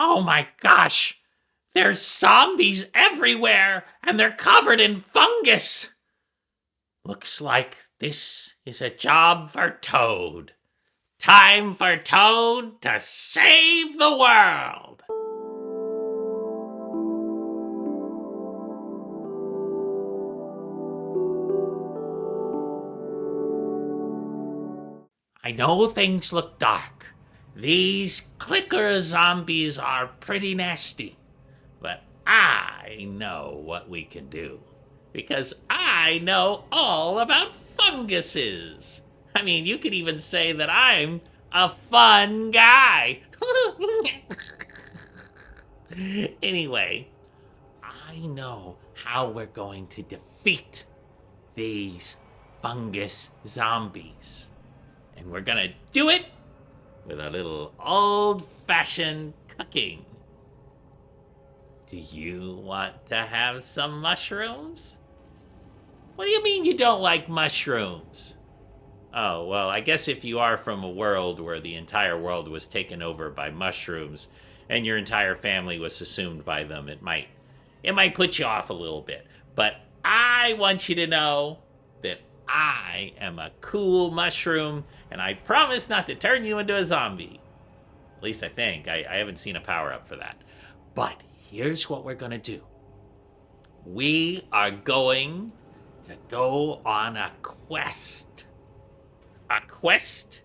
Oh my gosh! There's zombies everywhere, and they're covered in fungus! Looks like this is a job for Toad. Time for Toad to save the world! I know things look dark. These clicker zombies are pretty nasty. But I know what we can do. Because I know all about funguses. I mean, you could even say that I'm a fun guy. Anyway, I know how we're going to defeat these fungus zombies. And we're gonna do it with a little old-fashioned cooking. Do you want to have some mushrooms? What do you mean you don't like mushrooms? Oh, well, I guess if you are from a world where the entire world was taken over by mushrooms and your entire family was assumed by them, it might put you off a little bit. But I want you to know that I am a cool mushroom, and I promise not to turn you into a zombie. At least I think. I haven't seen a power-up for that. But here's what we're going to do. We are going to go on a quest. A quest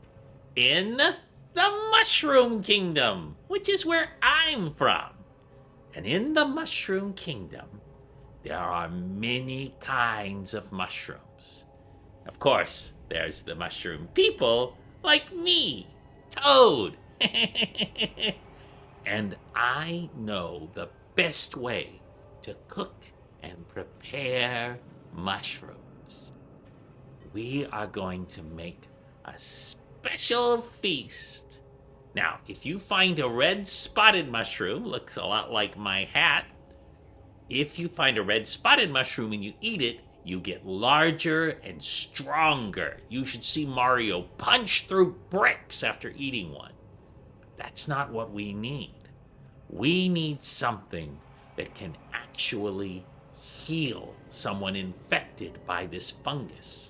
in the Mushroom Kingdom, which is where I'm from. And in the Mushroom Kingdom, there are many kinds of mushrooms. Of course, there's the mushroom people like me, Toad. And I know the best way to cook and prepare mushrooms. We are going to make a special feast. Now, if you find a red spotted mushroom, looks a lot like my hat. If you find a red spotted mushroom and you eat it, you get larger and stronger. You should see Mario punch through bricks after eating one. But that's not what we need. We need something that can actually heal someone infected by this fungus.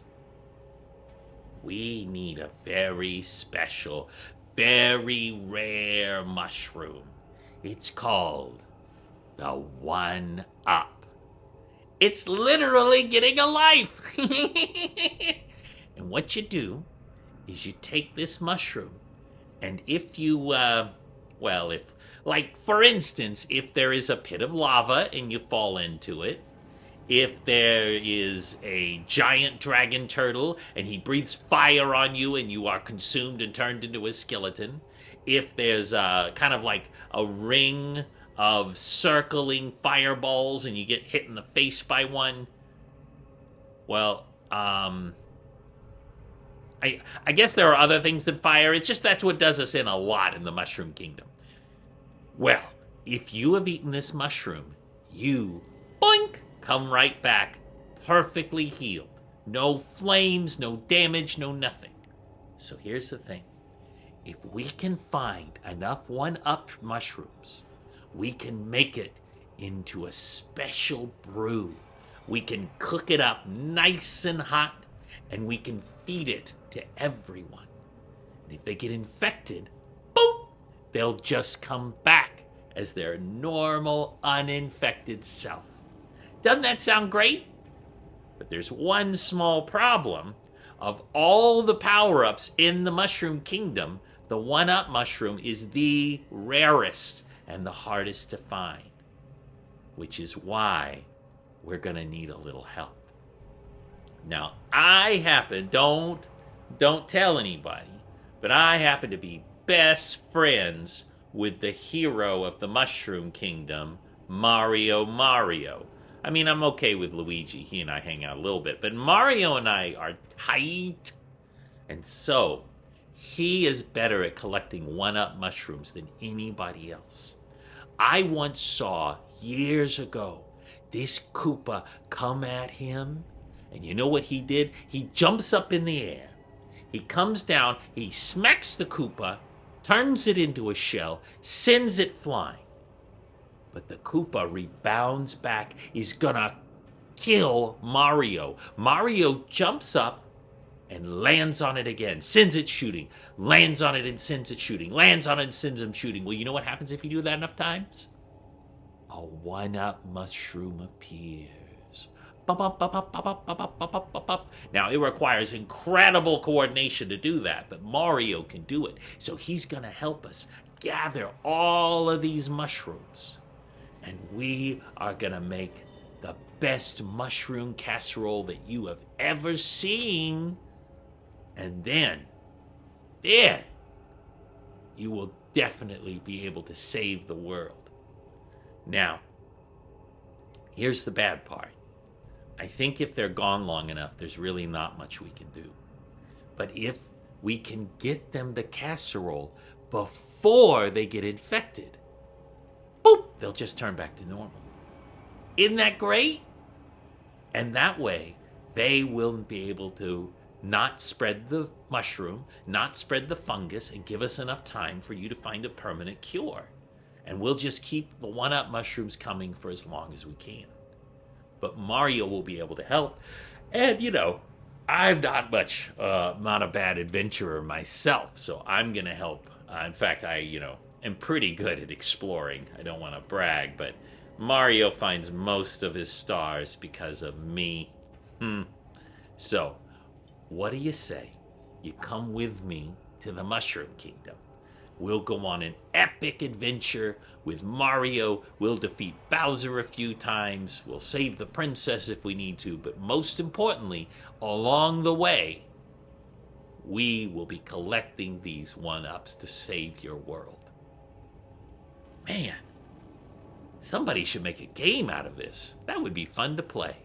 We need a very special, very rare mushroom. It's called the 1-Up. It's literally getting a life. And what you do is you take this mushroom, and if you, for instance, if there is a pit of lava and you fall into it, if there is a giant dragon turtle and he breathes fire on you and you are consumed and turned into a skeleton, if there's kind of like a ring of circling fireballs and you get hit in the face by one, well, I guess there are other things than fire. It's just that's what does us in a lot in the Mushroom Kingdom. Well, if you have eaten this mushroom, you, boink, come right back perfectly healed. No flames, no damage, no nothing. So here's the thing. If we can find enough 1-Up mushrooms, we can make it into a special brew. We can cook it up nice and hot, and we can feed it to everyone. And if they get infected, boom, they'll just come back as their normal, uninfected self. Doesn't that sound great? But there's one small problem. Of all the power-ups in the Mushroom Kingdom, the 1-Up mushroom is the rarest and the hardest to find, which is why we're gonna need a little help. Now, I happen, don't tell anybody, but I happen to be best friends with the hero of the Mushroom Kingdom, Mario. I mean, I'm okay with Luigi. He and I hang out a little bit, but Mario and I are tight. And so, he is better at collecting 1-Up mushrooms than anybody else. I once saw, years ago, this Koopa come at him, and you know what he did? He jumps up in the air. He comes down, he smacks the Koopa, turns it into a shell, sends it flying. But the Koopa rebounds back, is gonna kill Mario. Mario jumps up and lands on it again, sends it shooting, lands on it and sends it shooting, lands on it and sends him shooting. Well, you know what happens if you do that enough times? A one-up mushroom appears. Now, it requires incredible coordination to do that, but Mario can do it. So he's going to help us gather all of these mushrooms. And we are going to make the best mushroom casserole that you have ever seen. And then you will definitely be able to save the world. Now, here's the bad part. I think if they're gone long enough, there's really not much we can do. But if we can get them the casserole before they get infected, boop, they'll just turn back to normal. Isn't that great? And that way, they will be able to not spread the mushroom, not spread the fungus, and give us enough time for you to find a permanent cure. And we'll just keep the one-up mushrooms coming for as long as we can. But Mario will be able to help. And, I'm not a bad adventurer myself, so I'm going to help. In fact, I am pretty good at exploring. I don't want to brag, but Mario finds most of his stars because of me. So, what do you say? You come with me to the Mushroom Kingdom. We'll go on an epic adventure with Mario. We'll defeat Bowser a few times. We'll save the princess if we need to. But most importantly, along the way, we will be collecting these one-ups to save your world. Man, somebody should make a game out of this. That would be fun to play.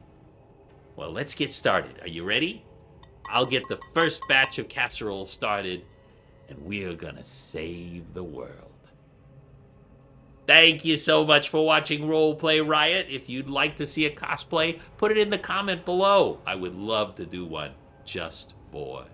Well, let's get started. Are you ready? I'll get the first batch of casserole started, and we are gonna save the world. Thank you so much for watching Roleplay Riot. If you'd like to see a cosplay, put it in the comment below. I would love to do one just for